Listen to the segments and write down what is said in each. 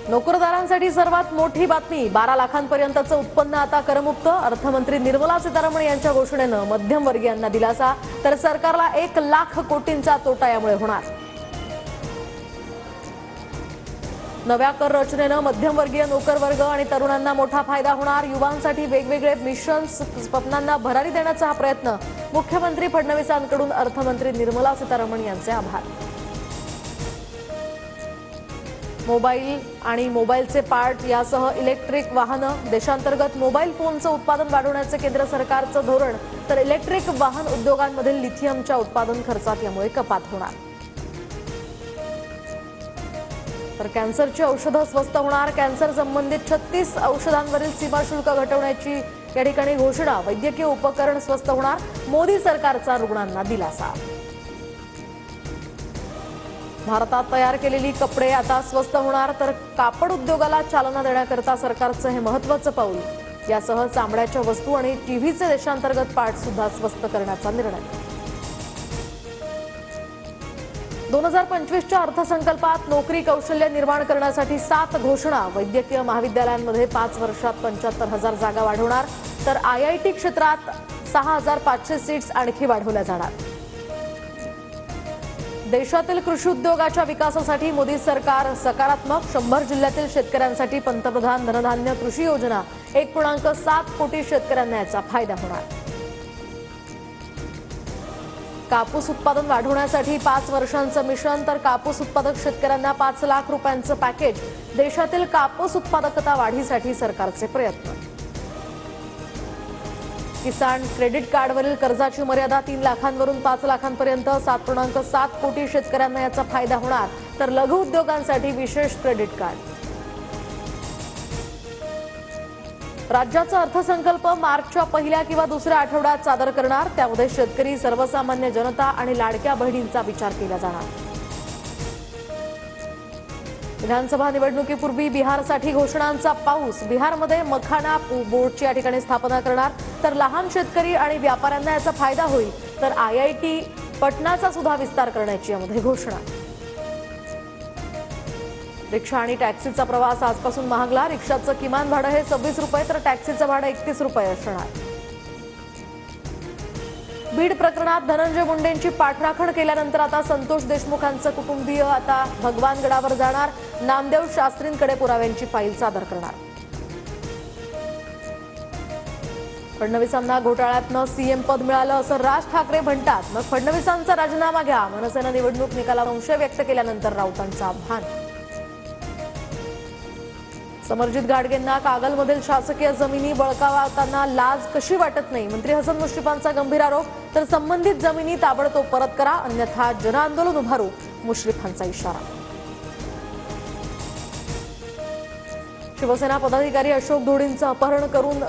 नोकरदारांसाठी सर्वात मोठी बातमी, 12 लाखांपर्यंतचं उत्पन्न आता करमुक्त। अर्थमंत्री निर्मला सीतारामन यांच्या घोषणेनं मध्यमवर्गीयांना दिलासा, तर सरकारला 1 लाख कोटींचा तोटा यामुळे होणार। नव्या कर रचनेनं मध्यमवर्गीय नोकरवर्ग आणि तरुणांना मोठा फायदा होणार। युवांसाठी वेगवेगळे मिशन्स, स्वप्नांना भरारी देण्याचा हा प्रयत्न। मुख्यमंत्री फडणवीसांकडून अर्थमंत्री निर्मला सीतारामन यांचे आभार। मोबाईल आणि मोबाईलचे पार्ट यासह इलेक्ट्रिक वाहनं, देशांतर्गत मोबाईल फोनचं उत्पादन वाढवण्याचे केंद्र सरकारचं धोरण, तर इलेक्ट्रिक वाहन उद्योगांमधील लिथियमच्या उत्पादन खर्चात यामुळे कपात होणार। तर कॅन्सरची औषधं स्वस्त होणार। कॅन्सर संबंधित 36 औषधांवरील सीमाशुल्क घटवण्याची या ठिकाणी घोषणा। वैद्यकीय उपकरण स्वस्त होणार, मोदी सरकारचा रुग्णांना दिलासा। भारतात तयार केलेली कपडे आता स्वस्त होणार, तर कापड उद्योगाला चालना देण्याकरता सरकारचं हे महत्त्वाचं पाऊल। यासह चामड्याच्या वस्तू आणि टीव्हीचे देशांतर्गत पार्ट सुद्धा स्वस्त करण्याचा निर्णय। 2025च्या अर्थसंकल्पात नोकरी कौशल्य निर्माण करण्यासाठी 7 घोषणा। वैद्यकीय महाविद्यालयांमध्ये 5 वर्षात 75,000 जागा वाढवणार, तर IIT क्षेत्रात 6,500 सीट्स आणखी वाढवल्या जाणार। देशातील कृषी उद्योगाच्या विकासासाठी मोदी सरकार सकारात्मक। 100 जिल्ह्यातील शेतकऱ्यांसाठी पंतप्रधान धनधान्य कृषी योजना, 1.7 कोटी शेतकऱ्यांना याचा फायदा होणार। कापूस उत्पादन वाढवण्यासाठी 5 वर्षांचं मिशन, तर कापूस उत्पादक शेतकऱ्यांना 5 लाख रुपयांचं पॅकेज। देशातील कापूस उत्पादकता वाढीसाठी सरकारचे प्रयत्न। किसान क्रेडिट कार्डवरील कर्जाची मर्यादा 3 लाखांवरून 5 लाखांपर्यंत, 7.7 कोटी शेतकऱ्यांना याचा फायदा होणार, तर लघु उद्योगांसाठी विशेष क्रेडिट कार्ड। राज्याचा अर्थसंकल्प मार्चच्या पहिल्या किंवा दुसऱ्या आठवड्यात सादर करणार। त्यामध्ये शेतकरी, सर्वसामान्य जनता आणि लाडक्या बहिणींचा विचार केला जाणार। विधानसभा निवडणुकीपूर्वी बिहारसाठी घोषणांचा पाऊस। बिहारमध्ये मखाना बोर्डची या ठिकाणी स्थापना करणार, तर लहान शेतकरी आणि व्यापाऱ्यांना याचा फायदा होईल। तर IIT पटनाचा सुद्धा विस्तार करण्याची यामध्ये घोषणा। रिक्षा आणि टॅक्सीचा प्रवास आजपासून महागला। रिक्षाचं किमान भाडं हे 26 रुपये, तर टॅक्सीचं भाडं 31 रुपये असणार। बीड प्रकरणात धनंजय मुंडेंची पाठराखण केल्यानंतर आता संतोष देशमुखांचं कुटुंबीय आता भगवानगडावर जाणार। नामदेव शास्त्रींकडे पुराव्यांची फाईल सादर करणार। फडणवीसांना घोटाळ्यातनं CM पद मिळालं असं राज ठाकरे म्हणतात। मग फडणवीसांचा राजीनामा घ्या। मनसेनं निवडणूक निकालावर संशय व्यक्त केल्यानंतर राऊतांचं आव्हान। समरजित गाडगेंना कागलमधील शासकीय जमिनी बळकावताना लाज कशी वाटत नाही, मंत्री हसन मुश्रीफांचा गंभीर आरोप। तर संबंधित जमिनी ताबडतोब परत करा, अन्यथा जनआंदोलन उभारू, मुश्रीफांचा इशारा। शिवसेना पदाधिकारी अशोक धोडींचं अपहरण करून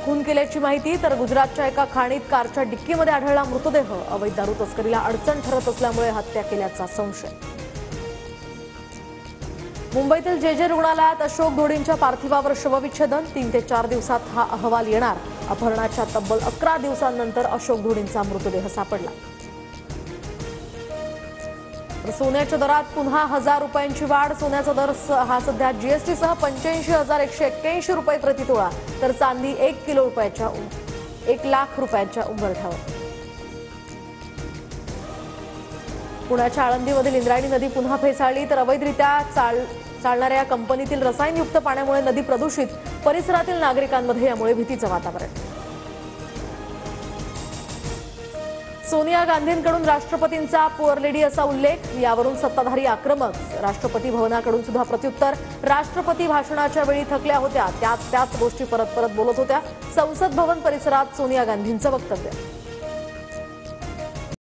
खून केल्याची माहिती, तर गुजरातच्या एका खाणीत कारच्या डिक्कीमध्ये आढळला मृतदेह। अवैध दारू तस्करीला अडचण ठरत असल्यामुळे हत्या केल्याचा संशय। मुंबईतील JJ रुग्णालयात अशोक धोडींच्या पार्थिवावर शवविच्छेदन। 3 ते 4 दिवसात हा अहवाल येणार। अपहरणाच्या तब्बल 11 दिवसांनंतर अशोक धोडींचा मृतदेह सापडला। सोन्याच्या दरात पुन्हा 1000 रुपयांची वाढ। सोन्याचा दर हा सध्या GST सह 85,181 रुपये प्रति तोळा, तर चांदी 1 लाख रुपयांच्या उंबरठ्यावर। पुण्याच्या आळंदीमधील इंद्रायणी नदी पुन्हा फेसाळली, तर अवैधरित्या चालणाऱ्या कंपनीतील रसायनयुक्त पाण्यामुळे नदी प्रदूषित। परिसरातील नागरिकांमध्ये यामुळे भीतीचं वातावरण। सोनिया गांधींकडून राष्ट्रपतींचा पुअर लेडी असा उल्लेख, यावरून सत्ताधारी आक्रमक। राष्ट्रपती भवनाकडून सुद्धा प्रत्युत्तर। राष्ट्रपती भाषणाच्या वेळी थकल्या होत्या, त्याच गोष्टी परत बोलत होत्या। संसद भवन परिसरात सोनिया गांधींचं वक्तव्य।